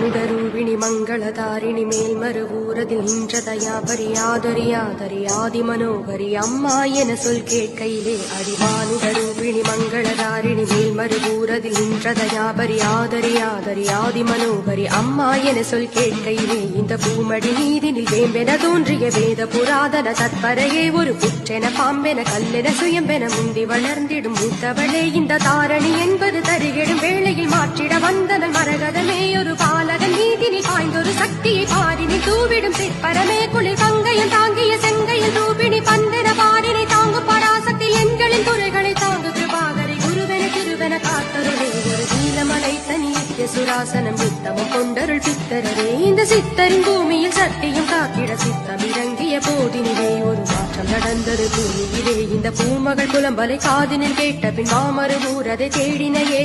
அடிமானுடரூபிணி மங்களதாரிணி மேல்மருவூரதில் நின்ற தயாபரி ஆதரி ஆதி மனோகரி அம்மா என சொல் கேட்கையிலே அடிமானுடரூபிணி மங்களதாரிணி மேல்மருவூரதில் நின்ற தயாபரி ஆதரி ஆதி மனோகரி அம்மா என சொல் கேட்கையிலே இந்த பூமடி நீதினில் வேம்பென தோன்றிய வேத புராதன தற்பரையே ஒரு புற்றென பாம்பென கல்லென சுயம்பென முந்தி வளர்ந்திடும் மூத்தவளே இந்த தாரணி என்பது தருகிடும் வேளையில் மாற்றிட வந்தனல் மரகதமே ஒரு பாலகன் நீதினில் பாய்ந்தொரு சக்தியை பாரினில் தூவிடும் சிற்பரமே குளிர் கங்கையில் தாங்கிய செங்கையில் ரூபிணி பந்தன பாரினை தாங்கும் பராசத்தில் எண்களின் துறைகளை தாங்கு கிருபாகரை குருவென திருவென காத்தருளே ஒரு நீலமலை தனிய சுராசனம் யுத்தமும் கொண்டருள் பித்தரே இந்த சித்தரின் பூமியில் சத்தியம் காத்திட சித்தம் இறங்கிய போதினிலே ஒரு மாற்றம் நடந்தது பூமியிலே இந்த பூமகள் புலம்பலை காதினில் கேட்ட பின் மாமரு ஊரதை தேடினையே